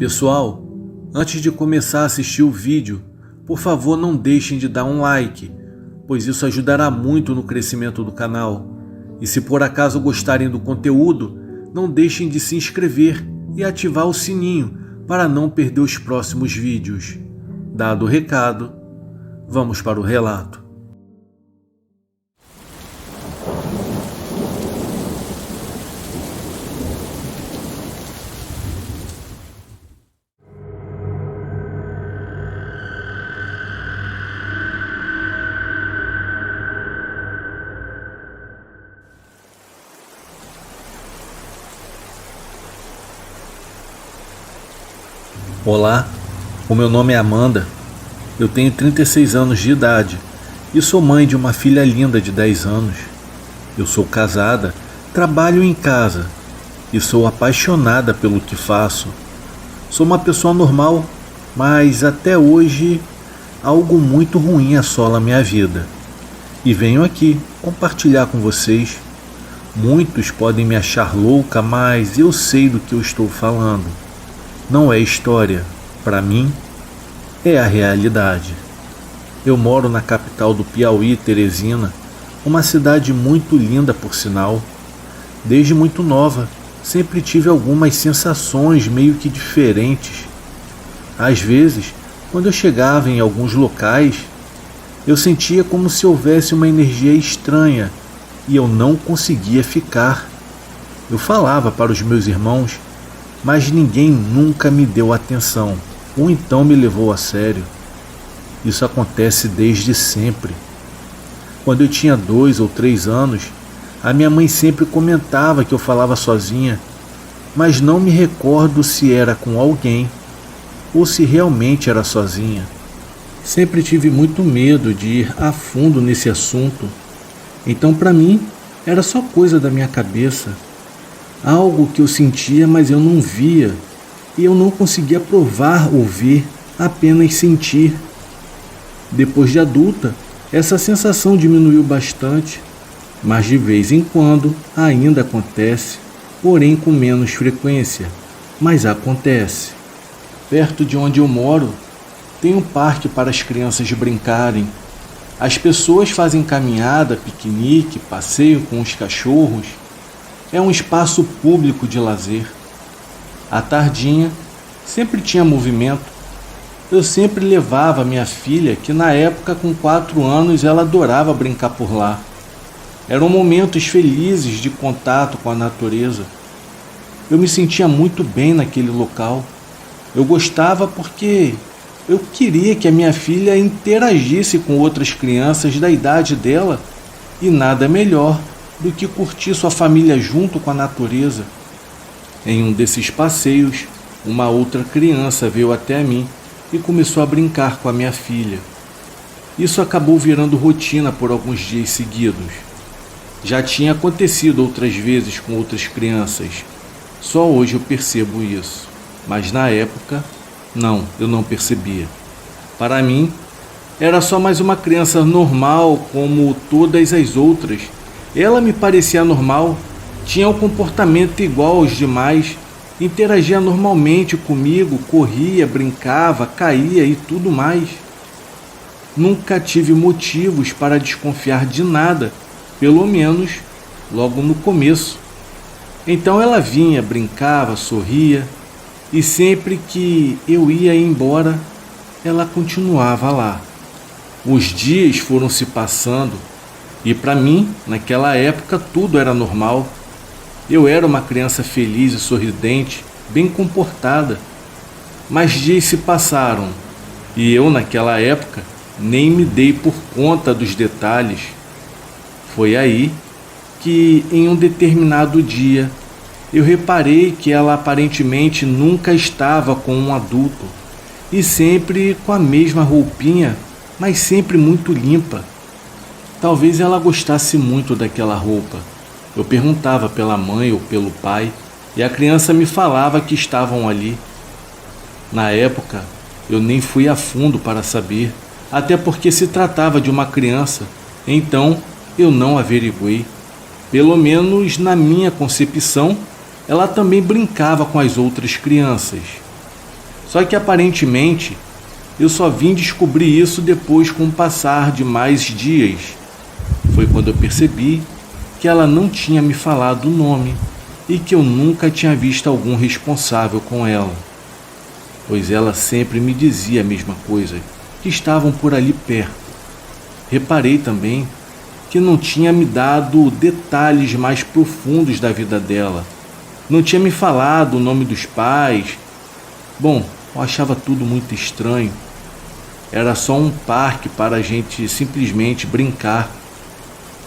Pessoal, antes de começar a assistir o vídeo, por favor não deixem de dar um like, pois isso ajudará muito no crescimento do canal. E se por acaso gostarem do conteúdo, não deixem de se inscrever e ativar o sininho para não perder os próximos vídeos. Dado o recado, vamos para o relato. Olá, o meu nome é Amanda, eu tenho 36 anos de idade e sou mãe de uma filha linda de 10 anos. Eu sou casada, trabalho em casa e sou apaixonada pelo que faço. Sou uma pessoa normal, mas até hoje algo muito ruim assola a minha vida. E venho aqui compartilhar com vocês. Muitos podem me achar louca, mas eu sei do que eu estou falando. Não é história, para mim, é a realidade. Eu moro na capital do Piauí, Teresina, uma cidade muito linda por sinal. Desde muito nova, sempre tive algumas sensações meio que diferentes. Às vezes, quando eu chegava em alguns locais, eu sentia como se houvesse uma energia estranha e eu não conseguia ficar. Eu falava para os meus irmãos, mas ninguém nunca me deu atenção, ou então me levou a sério. Isso acontece desde sempre. Quando eu tinha 2 ou 3 anos, a minha mãe sempre comentava que eu falava sozinha, mas não me recordo se era com alguém ou se realmente era sozinha. Sempre tive muito medo de ir a fundo nesse assunto, então para mim era só coisa da minha cabeça. Algo que eu sentia, mas eu não via, e eu não conseguia provar ou ver, apenas sentir. Depois de adulta, essa sensação diminuiu bastante, mas de vez em quando ainda acontece, porém com menos frequência, mas acontece. Perto de onde eu moro, tem um parque para as crianças brincarem. As pessoas fazem caminhada, piquenique, passeio com os cachorros. É um espaço público de lazer. À tardinha, sempre tinha movimento. Eu sempre levava minha filha, que na época com 4 anos ela adorava brincar por lá. Eram momentos felizes de contato com a natureza. Eu me sentia muito bem naquele local. Eu gostava porque eu queria que a minha filha interagisse com outras crianças da idade dela e nada melhor do que curtir sua família junto com a natureza. Em um desses passeios, uma outra criança veio até mim e começou a brincar com a minha filha. Isso acabou virando rotina por alguns dias seguidos. Já tinha acontecido outras vezes com outras crianças. Só hoje eu percebo isso. Mas na época, não, eu não percebia. Para mim, era só mais uma criança normal como todas as outras. Ela me parecia normal, tinha um comportamento igual aos demais, interagia normalmente comigo, corria, brincava, caía e tudo mais. Nunca tive motivos para desconfiar de nada, pelo menos logo no começo. Então ela vinha, brincava, sorria, e sempre que eu ia embora, ela continuava lá. Os dias foram se passando, e para mim, naquela época, tudo era normal. Eu era uma criança feliz e sorridente, bem comportada. Mas dias se passaram, e eu, naquela época, nem me dei por conta dos detalhes. Foi aí que, em um determinado dia, eu reparei que ela aparentemente nunca estava com um adulto, e sempre com a mesma roupinha, mas sempre muito limpa. Talvez ela gostasse muito daquela roupa. Eu perguntava pela mãe ou pelo pai, e a criança me falava que estavam ali. Na época, eu nem fui a fundo para saber, até porque se tratava de uma criança, então eu não averiguei. Pelo menos na minha concepção, ela também brincava com as outras crianças. Só que aparentemente eu só vim descobrir isso depois com o passar de mais dias. Foi quando eu percebi que ela não tinha me falado o nome e que eu nunca tinha visto algum responsável com ela, pois ela sempre me dizia a mesma coisa, que estavam por ali perto. Reparei também que não tinha me dado detalhes mais profundos da vida dela, não tinha me falado o nome dos pais. Bom, eu achava tudo muito estranho. Era só um parque para a gente simplesmente brincar,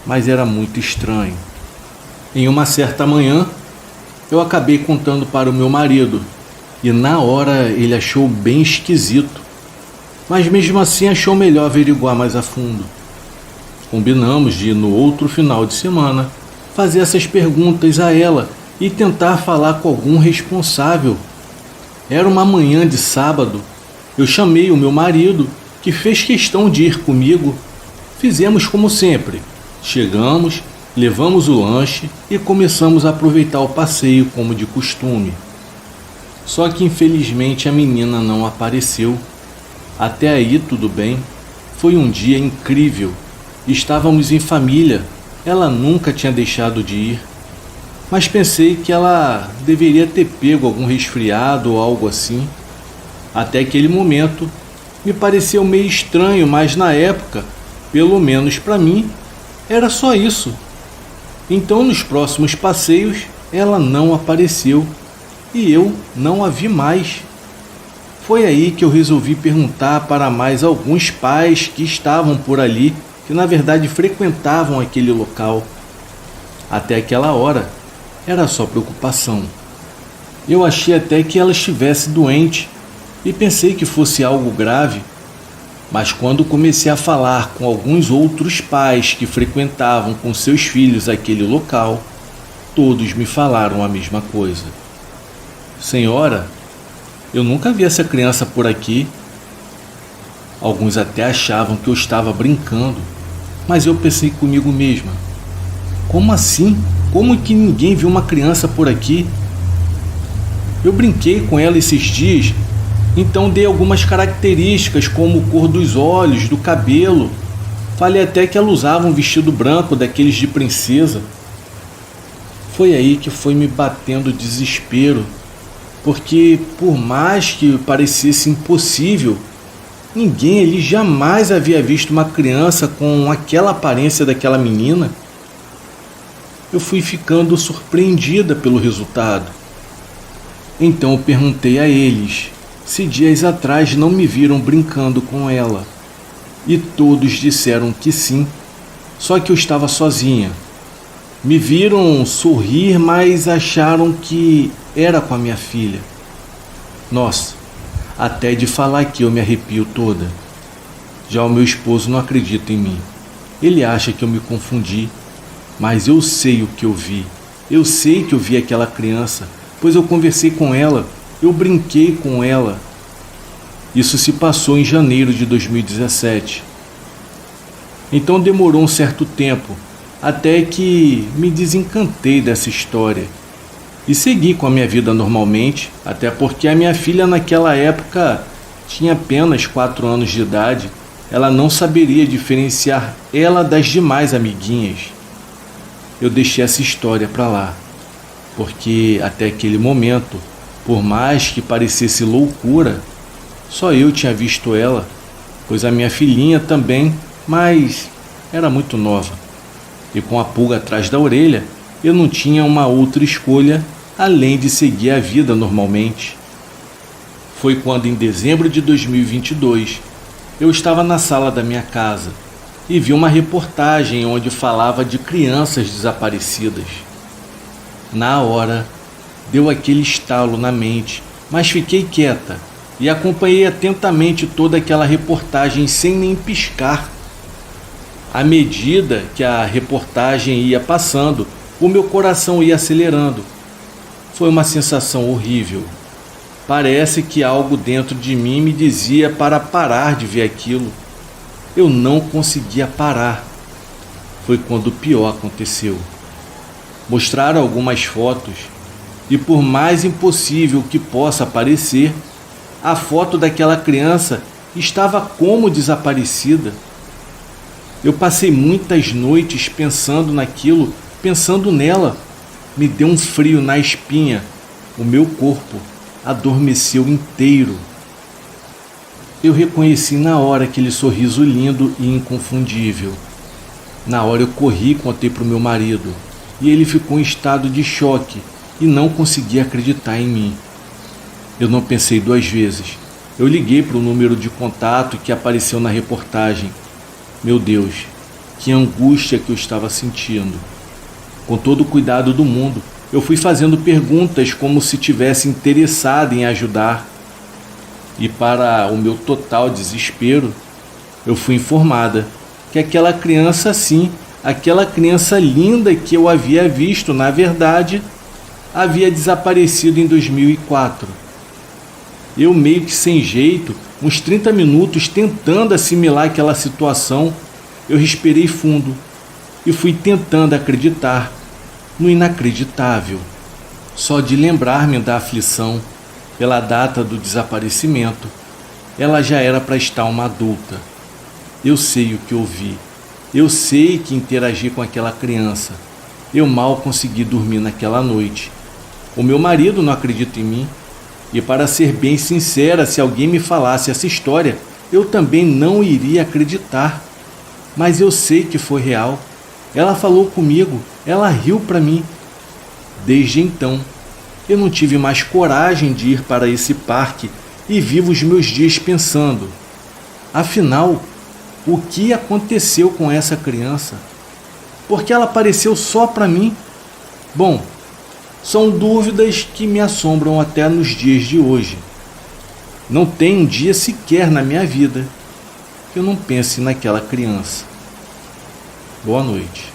mas era muito estranho. Em uma certa manhã, eu acabei contando para o meu marido, e na hora ele achou bem esquisito, mas mesmo assim achou melhor averiguar mais a fundo. Combinamos de, no outro final de semana, fazer essas perguntas a ela e tentar falar com algum responsável. Era uma manhã de sábado. Eu chamei o meu marido, que fez questão de ir comigo. Fizemos como sempre. Chegamos, levamos o lanche e começamos a aproveitar o passeio como de costume. Só que infelizmente a menina não apareceu. Até aí tudo bem. Foi um dia incrível. Estávamos em família. Ela nunca tinha deixado de ir. Mas pensei que ela deveria ter pego algum resfriado ou algo assim. Até aquele momento me pareceu meio estranho, mas na época, pelo menos para mim, era só isso. Então nos próximos passeios ela não apareceu e eu não a vi mais. Foi aí que eu resolvi perguntar para mais alguns pais que estavam por ali, que na verdade frequentavam aquele local. Até aquela hora era só preocupação. Eu achei até que ela estivesse doente e pensei que fosse algo grave, mas quando comecei a falar com alguns outros pais que frequentavam com seus filhos aquele local, todos me falaram a mesma coisa. Senhora, eu nunca vi essa criança por aqui. Alguns até achavam que eu estava brincando, mas eu pensei comigo mesma: como assim? Como que ninguém viu uma criança por aqui? Eu brinquei com ela esses dias, então dei algumas características como cor dos olhos, do cabelo. Falei até que ela usava um vestido branco daqueles de princesa. Foi aí que foi me batendo desespero, porque por mais que parecesse impossível, ninguém ali jamais havia visto uma criança com aquela aparência daquela menina. Eu fui ficando surpreendida pelo resultado. Então eu perguntei a eles se dias atrás não me viram brincando com ela. E todos disseram que sim, só que eu estava sozinha. Me viram sorrir, mas acharam que era com a minha filha. Nossa, até de falar aqui eu me arrepio toda. Já o meu esposo não acredita em mim. Ele acha que eu me confundi. Mas eu sei o que eu vi. Eu sei que eu vi aquela criança, pois eu conversei com ela, eu brinquei com ela. Isso se passou em janeiro de 2017. Então demorou um certo tempo, até que me desencantei dessa história e segui com a minha vida normalmente, até porque a minha filha naquela época tinha apenas 4 anos de idade. Ela não saberia diferenciar ela das demais amiguinhas. Eu deixei essa história para lá, porque até aquele momento, por mais que parecesse loucura, só eu tinha visto ela, pois a minha filhinha também, mas era muito nova. E com a pulga atrás da orelha, eu não tinha uma outra escolha além de seguir a vida normalmente. Foi quando, em dezembro de 2022, eu estava na sala da minha casa e vi uma reportagem onde falava de crianças desaparecidas. Na hora, deu aquele estalo na mente, mas fiquei quieta e acompanhei atentamente toda aquela reportagem sem nem piscar. À medida que a reportagem ia passando, o meu coração ia acelerando. Foi uma sensação horrível. Parece que algo dentro de mim me dizia para parar de ver aquilo. Eu não conseguia parar. Foi quando o pior aconteceu. Mostraram algumas fotos e, por mais impossível que possa parecer, a foto daquela criança estava como desaparecida. Eu passei muitas noites pensando naquilo, pensando nela. Me deu um frio na espinha. O meu corpo adormeceu inteiro. Eu reconheci na hora aquele sorriso lindo e inconfundível. Na hora eu corri e contei para o meu marido, e ele ficou em estado de choque e não conseguia acreditar em mim. Eu não pensei duas vezes. Eu liguei para o número de contato que apareceu na reportagem. Meu Deus, que angústia que eu estava sentindo. Com todo o cuidado do mundo, eu fui fazendo perguntas como se tivesse interessado em ajudar. E para o meu total desespero, eu fui informada que aquela criança, sim, aquela criança linda que eu havia visto, na verdade, havia desaparecido em 2004. Eu meio que sem jeito, uns 30 minutos tentando assimilar aquela situação, eu respirei fundo e fui tentando acreditar no inacreditável. Só de lembrar-me da aflição pela data do desaparecimento, ela já era para estar uma adulta. Eu sei o que eu vi. Eu sei que interagi com aquela criança. Eu mal consegui dormir naquela noite. O meu marido não acredita em mim. E para ser bem sincera, se alguém me falasse essa história, eu também não iria acreditar. Mas eu sei que foi real. Ela falou comigo, ela riu para mim. Desde então, eu não tive mais coragem de ir para esse parque e vivo os meus dias pensando, afinal, o que aconteceu com essa criança? Por que ela apareceu só para mim? Bom, são dúvidas que me assombram até nos dias de hoje. Não tem um dia sequer na minha vida que eu não pense naquela criança. Boa noite.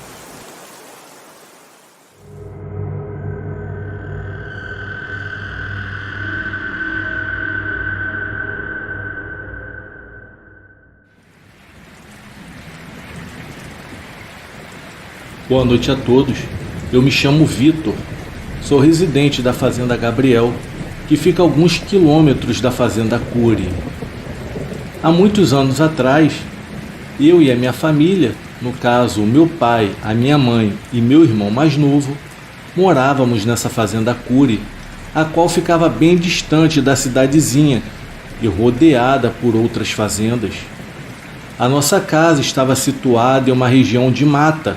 Boa noite a todos. Eu me chamo Vitor. Sou residente da Fazenda Gabriel, que fica a alguns quilômetros da Fazenda Cury. Há muitos anos atrás, eu e a minha família, no caso o meu pai, a minha mãe e meu irmão mais novo, morávamos nessa Fazenda Cury, a qual ficava bem distante da cidadezinha e rodeada por outras fazendas. A nossa casa estava situada em uma região de mata,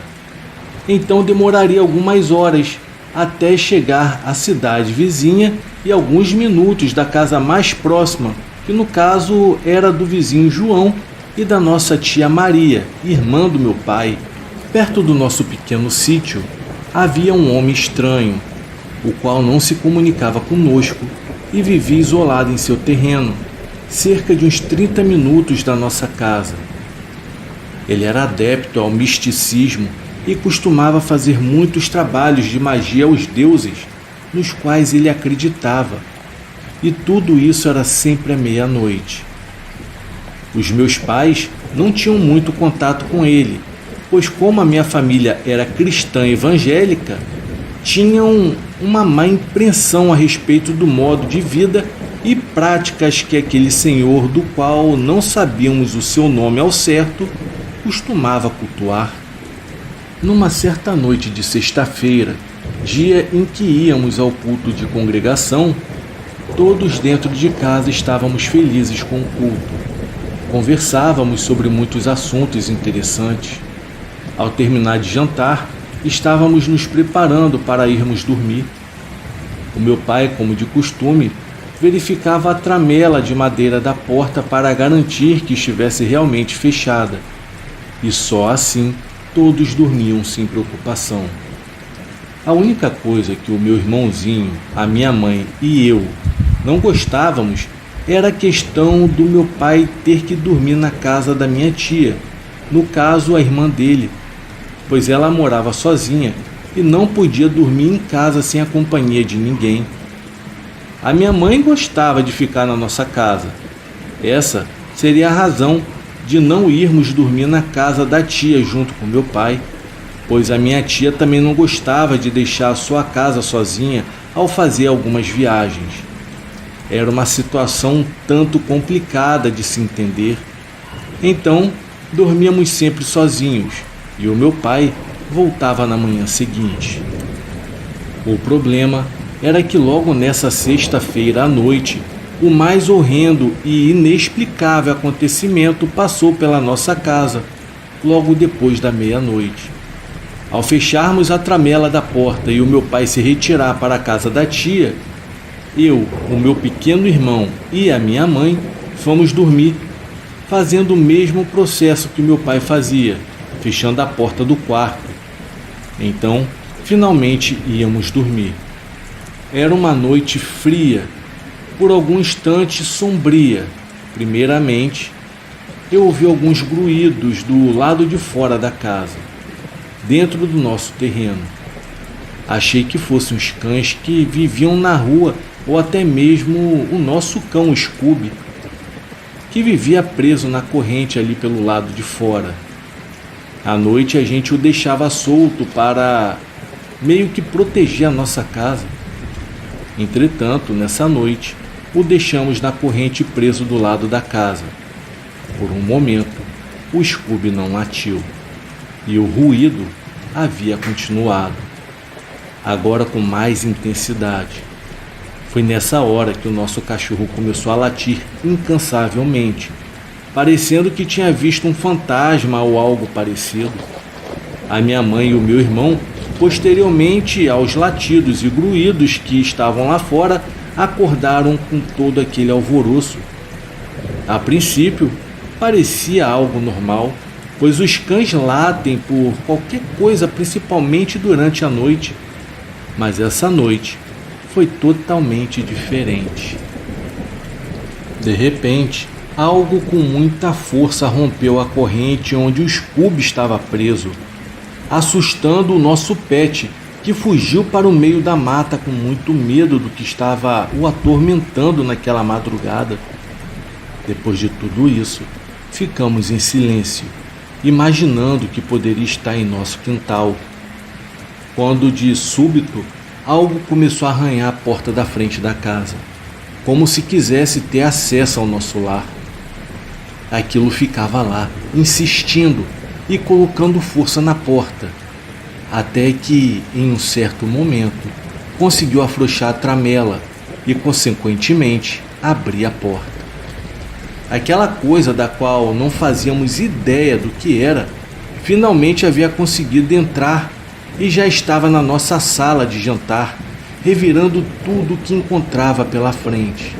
então demoraria algumas horas até chegar à cidade vizinha e alguns minutos da casa mais próxima, que no caso era do vizinho João e da nossa tia Maria, irmã do meu pai. Perto do nosso pequeno sítio havia um homem estranho, o qual não se comunicava conosco e vivia isolado em seu terreno, cerca de uns 30 minutos da nossa casa. Ele era adepto ao misticismo e costumava fazer muitos trabalhos de magia aos deuses, nos quais ele acreditava, e tudo isso era sempre à meia-noite. Os meus pais não tinham muito contato com ele, pois como a minha família era cristã evangélica, tinham uma má impressão a respeito do modo de vida e práticas que aquele senhor, do qual não sabíamos o seu nome ao certo, costumava cultuar. Numa certa noite de sexta-feira, dia em que íamos ao culto de congregação, todos dentro de casa estávamos felizes com o culto. Conversávamos sobre muitos assuntos interessantes. Ao terminar de jantar, estávamos nos preparando para irmos dormir. O meu pai, como de costume, verificava a tramela de madeira da porta para garantir que estivesse realmente fechada. E só assim todos dormiam sem preocupação. A única coisa que o meu irmãozinho, a minha mãe e eu não gostávamos era a questão do meu pai ter que dormir na casa da minha tia, no caso a irmã dele, pois ela morava sozinha e não podia dormir em casa sem a companhia de ninguém. A minha mãe gostava de ficar na nossa casa. Essa seria a razão de não irmos dormir na casa da tia junto com meu pai, pois a minha tia também não gostava de deixar a sua casa sozinha ao fazer algumas viagens. Era uma situação um tanto complicada de se entender. Então, dormíamos sempre sozinhos e o meu pai voltava na manhã seguinte. O problema era que logo nessa sexta-feira à noite, o mais horrendo e inexplicável acontecimento passou pela nossa casa, logo depois da meia-noite. Ao fecharmos a tramela da porta e o meu pai se retirar para a casa da tia, eu, o meu pequeno irmão e a minha mãe fomos dormir, fazendo o mesmo processo que meu pai fazia, fechando a porta do quarto. Então, finalmente íamos dormir. Era uma noite fria, por algum instante sombria. Primeiramente, eu ouvi alguns gruídos do lado de fora da casa, dentro do nosso terreno. Achei que fossem os cães que viviam na rua ou até mesmo o nosso cão Scooby, que vivia preso na corrente ali pelo lado de fora. À noite a gente o deixava solto para meio que proteger a nossa casa. Entretanto, nessa noite, o deixamos na corrente preso do lado da casa. Por um momento, o Scooby não latiu e o ruído havia continuado, agora com mais intensidade. Foi nessa hora que o nosso cachorro começou a latir incansavelmente, parecendo que tinha visto um fantasma ou algo parecido. A minha mãe e o meu irmão, posteriormente aos latidos e gruídos que estavam lá fora, acordaram com todo aquele alvoroço. A princípio, parecia algo normal, pois os cães latem por qualquer coisa, principalmente durante a noite. Mas essa noite foi totalmente diferente. De repente, algo com muita força rompeu a corrente onde o Scooby estava preso, assustando o nosso pet, que fugiu para o meio da mata com muito medo do que estava o atormentando naquela madrugada. Depois de tudo isso, ficamos em silêncio, imaginando que poderia estar em nosso quintal, quando de súbito algo começou a arranhar a porta da frente da casa, como se quisesse ter acesso ao nosso lar. Aquilo ficava lá, insistindo e colocando força na porta, até que, em um certo momento, conseguiu afrouxar a tramela e, consequentemente, abrir a porta. Aquela coisa da qual não fazíamos ideia do que era, finalmente havia conseguido entrar e já estava na nossa sala de jantar, revirando tudo o que encontrava pela frente.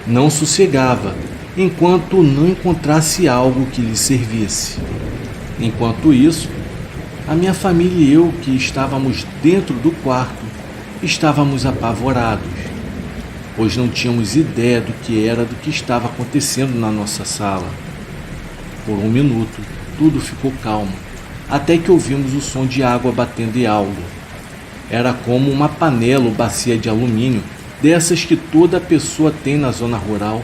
Não sossegava, enquanto não encontrasse algo que lhe servisse. Enquanto isso, a minha família e eu, que estávamos dentro do quarto, estávamos apavorados, pois não tínhamos ideia do que estava acontecendo na nossa sala. Por um minuto, tudo ficou calmo, até que ouvimos o som de água batendo em algo. Era como uma panela ou bacia de alumínio, dessas que toda pessoa tem na zona rural.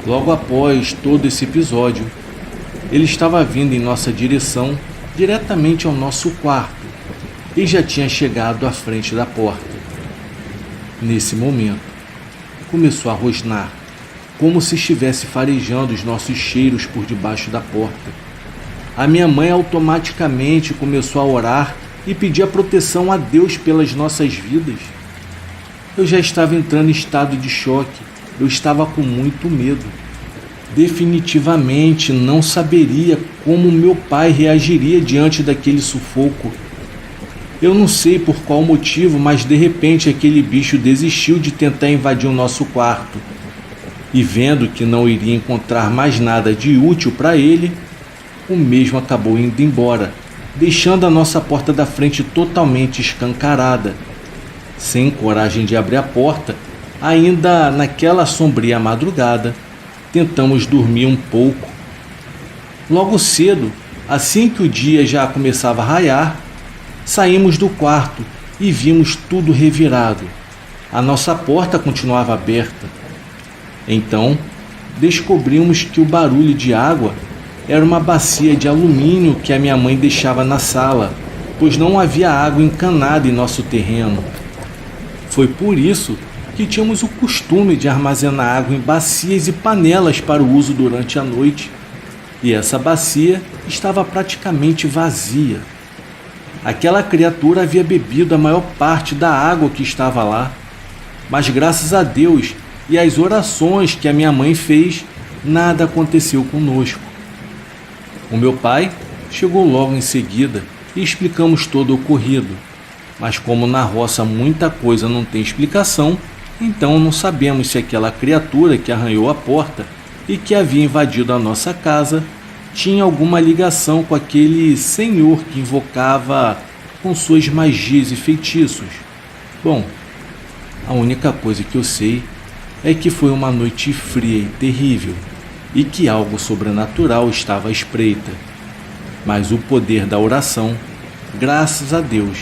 Logo após todo esse episódio, ele estava vindo em nossa direção, diretamente ao nosso quarto, e já tinha chegado à frente da porta. Nesse momento, começou a rosnar, como se estivesse farejando os nossos cheiros por debaixo da porta. A minha mãe automaticamente começou a orar e pedir a proteção a Deus pelas nossas vidas. Eu já estava entrando em estado de choque, eu estava com muito medo. Definitivamente não saberia como meu pai reagiria diante daquele sufoco. Eu não sei por qual motivo, mas de repente aquele bicho desistiu de tentar invadir o nosso quarto. E vendo que não iria encontrar mais nada de útil para ele, o mesmo acabou indo embora, deixando a nossa porta da frente totalmente escancarada. Sem coragem de abrir a porta, ainda naquela sombria madrugada, tentamos dormir um pouco. Logo cedo, assim que o dia já começava a raiar, saímos do quarto e vimos tudo revirado. A nossa porta continuava aberta. Então, descobrimos que o barulho de água era uma bacia de alumínio que a minha mãe deixava na sala, pois não havia água encanada em nosso terreno. Foi por isso que tínhamos o costume de armazenar água em bacias e panelas para o uso durante a noite, e essa bacia estava praticamente vazia. Aquela criatura havia bebido a maior parte da água que estava lá, mas graças a Deus e às orações que a minha mãe fez, nada aconteceu conosco. O meu pai chegou logo em seguida e explicamos todo o ocorrido, mas como na roça muita coisa não tem explicação, então não sabemos se aquela criatura que arranhou a porta e que havia invadido a nossa casa tinha alguma ligação com aquele senhor que invocava com suas magias e feitiços. Bom, a única coisa que eu sei é que foi uma noite fria e terrível e que algo sobrenatural estava à espreita. Mas o poder da oração, graças a Deus,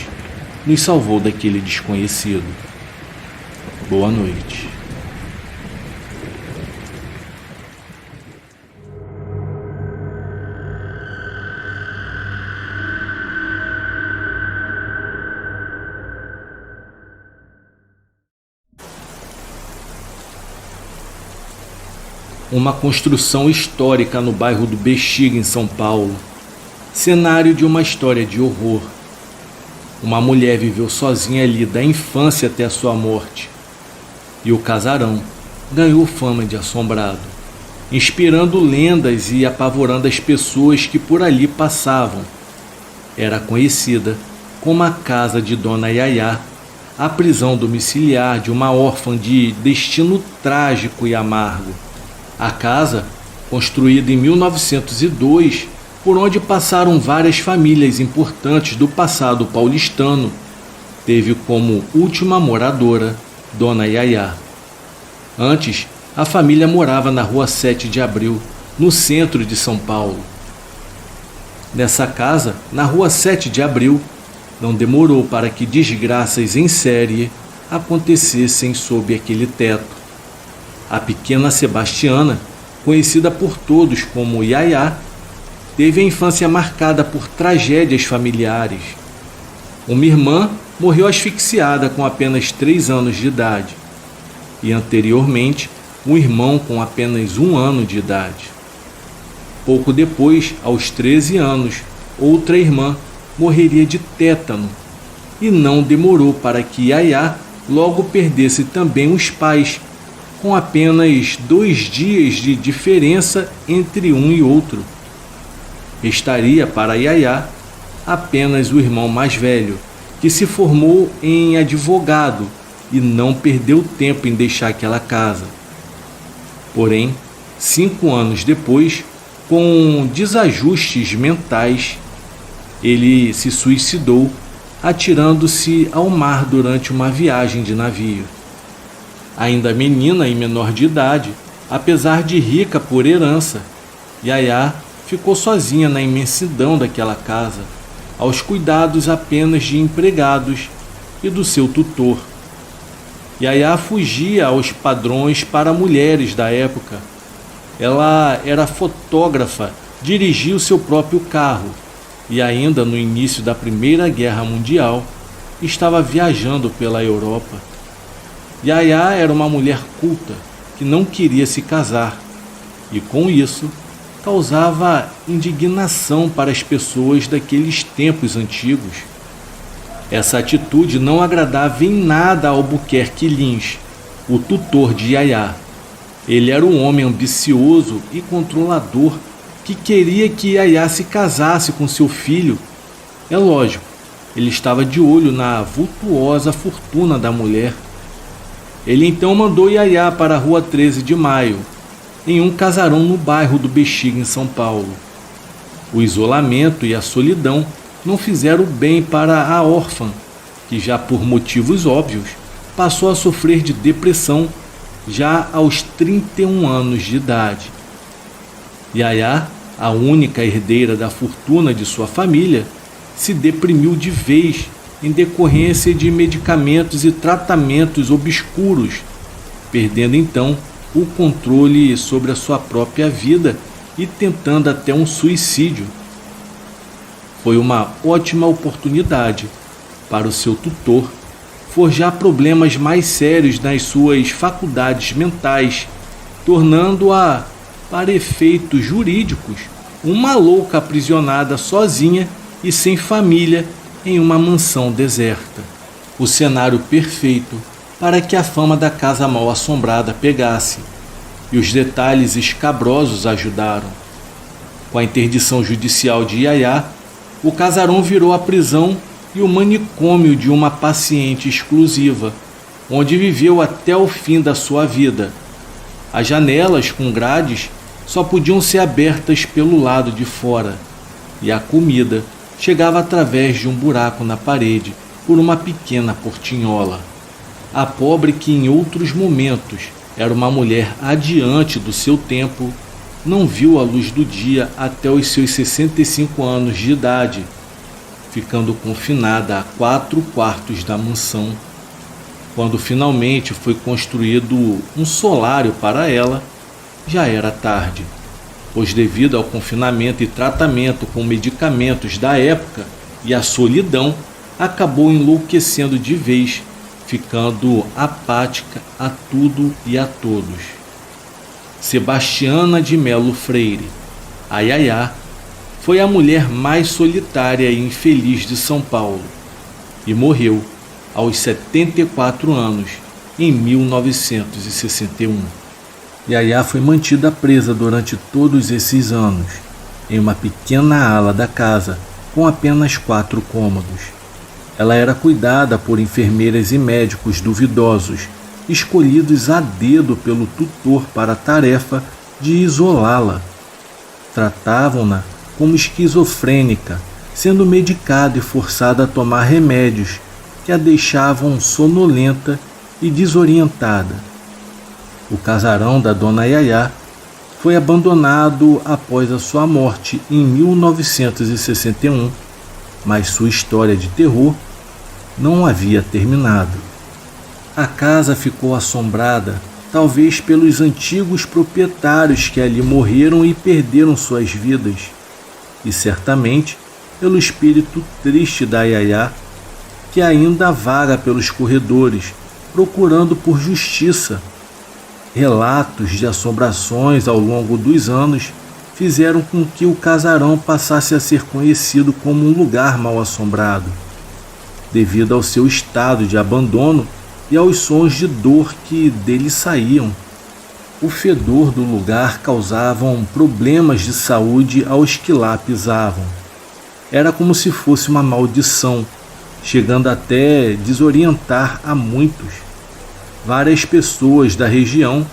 nos salvou daquele desconhecido. Boa noite. Uma construção histórica no bairro do Bexiga, em São Paulo. Cenário de uma história de horror. Uma mulher viveu sozinha ali da infância até a sua morte. E o casarão ganhou fama de assombrado, inspirando lendas e apavorando as pessoas que por ali passavam. Era conhecida como a casa de Dona Yayá, a prisão domiciliar de uma órfã de destino trágico e amargo. A casa, construída em 1902, por onde passaram várias famílias importantes do passado paulistano, teve como última moradora Dona Yayá. Antes, a família morava na Rua 7 de Abril, no centro de São Paulo. Nessa casa, na Rua 7 de Abril, não demorou para que desgraças em série acontecessem sob aquele teto. A pequena Sebastiana, conhecida por todos como Yayá, teve a infância marcada por tragédias familiares. Uma irmã morreu asfixiada com apenas 3 anos de idade e anteriormente um irmão com apenas 1 ano de idade. Pouco depois, aos 13 anos, outra irmã morreria de tétano e não demorou para que Yayá logo perdesse também os pais, com apenas 2 dias de diferença entre um e outro. Restaria para Yayá apenas o irmão mais velho, que se formou em advogado e não perdeu tempo em deixar aquela casa. Porém, 5 anos depois, com desajustes mentais, ele se suicidou atirando-se ao mar durante uma viagem de navio. Ainda menina e menor de idade, apesar de rica por herança, Yayá ficou sozinha na imensidão daquela casa, aos cuidados apenas de empregados e do seu tutor. Yayá fugia aos padrões para mulheres da época. Ela era fotógrafa, dirigia o seu próprio carro e ainda no início da Primeira Guerra Mundial estava viajando pela Europa. Yayá era uma mulher culta que não queria se casar e com isso causava indignação para as pessoas daqueles tempos antigos. Essa atitude não agradava em nada a Albuquerque Lins, o tutor de Yayá. Ele era um homem ambicioso e controlador que queria que Yayá se casasse com seu filho. É lógico, ele estava de olho na vultuosa fortuna da mulher. Ele então mandou Yayá para a Rua 13 de Maio, em um casarão no bairro do Bexiga, em São Paulo. O isolamento e a solidão não fizeram bem para a órfã, que já por motivos óbvios passou a sofrer de depressão já aos 31 anos de idade. Yayá, a única herdeira da fortuna de sua família, se deprimiu de vez em decorrência de medicamentos e tratamentos obscuros, perdendo então o controle sobre a sua própria vida e tentando até um suicídio. Foi uma ótima oportunidade para o seu tutor forjar problemas mais sérios nas suas faculdades mentais, tornando-a, para efeitos jurídicos, uma louca aprisionada sozinha e sem família em uma mansão deserta. O cenário perfeito para que a fama da casa mal-assombrada pegasse, e os detalhes escabrosos ajudaram. Com a interdição judicial de Yaya, o casarão virou a prisão e o manicômio de uma paciente exclusiva, onde viveu até o fim da sua vida. As janelas com grades só podiam ser abertas pelo lado de fora, e a comida chegava através de um buraco na parede por uma pequena portinhola. A pobre, que em outros momentos era uma mulher adiante do seu tempo, não viu a luz do dia até os seus 65 anos de idade, ficando confinada a 4 quartos da mansão. Quando finalmente foi construído um solário para ela, já era tarde, pois devido ao confinamento e tratamento com medicamentos da época e a solidão, acabou enlouquecendo de vez, ficando apática a tudo e a todos. Sebastiana de Melo Freire, a Yaya, foi a mulher mais solitária e infeliz de São Paulo e morreu aos 74 anos, em 1961. Yaya foi mantida presa durante todos esses anos, em uma pequena ala da casa, com apenas 4 cômodos. Ela era cuidada por enfermeiras e médicos duvidosos, escolhidos a dedo pelo tutor para a tarefa de isolá-la. Tratavam-na como esquizofrênica, sendo medicada e forçada a tomar remédios que a deixavam sonolenta e desorientada. O casarão da dona Yaya foi abandonado após a sua morte em 1961, mas sua história de terror não havia terminado. A casa ficou assombrada, talvez pelos antigos proprietários que ali morreram e perderam suas vidas, e certamente pelo espírito triste da Yaya, que ainda vaga pelos corredores, procurando por justiça. Relatos de assombrações ao longo dos anos fizeram com que o casarão passasse a ser conhecido como um lugar mal-assombrado, devido ao seu estado de abandono e aos sons de dor que dele saíam. O fedor do lugar causava problemas de saúde aos que lá pisavam. Era como se fosse uma maldição, chegando até desorientar a muitos. Várias pessoas da região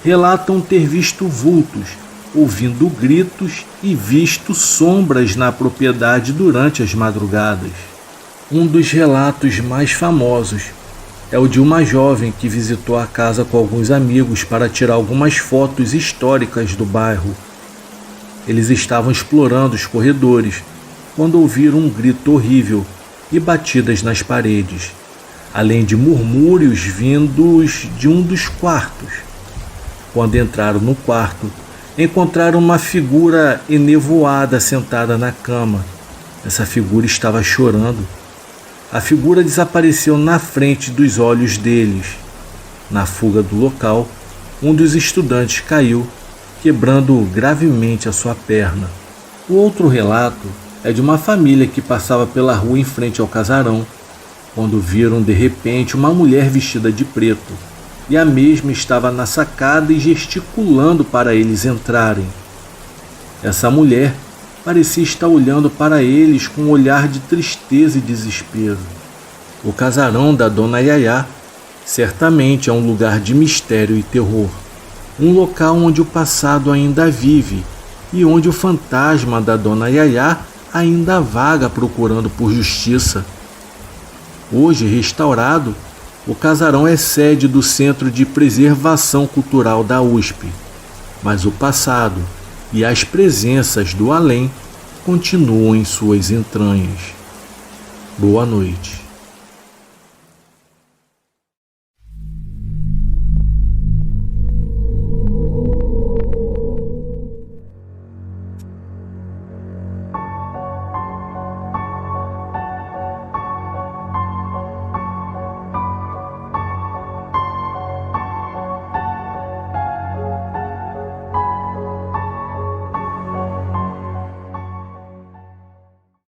relatam ter visto vultos, ouvindo gritos e visto sombras na propriedade durante as madrugadas. Um dos relatos mais famosos é o de uma jovem que visitou a casa com alguns amigos para tirar algumas fotos históricas do bairro. Eles estavam explorando os corredores quando ouviram um grito horrível e batidas nas paredes, além de murmúrios vindos de um dos quartos. Quando entraram no quarto, encontraram uma figura enevoada sentada na cama. Essa figura estava chorando. A figura desapareceu na frente dos olhos deles. Na fuga do local, um dos estudantes caiu, quebrando gravemente a sua perna. O outro relato é de uma família que passava pela rua em frente ao casarão, quando viram de repente uma mulher vestida de preto, e a mesma estava na sacada e gesticulando para eles entrarem. Essa mulher parecia estar olhando para eles com um olhar de tristeza e desespero. O casarão da dona Yaya certamente é um lugar de mistério e terror, um local onde o passado ainda vive e onde o fantasma da dona Yaya ainda vaga procurando por justiça. Hoje restaurado, o casarão é sede do Centro de Preservação Cultural da USP, mas o passado e as presenças do além continuam em suas entranhas. Boa noite.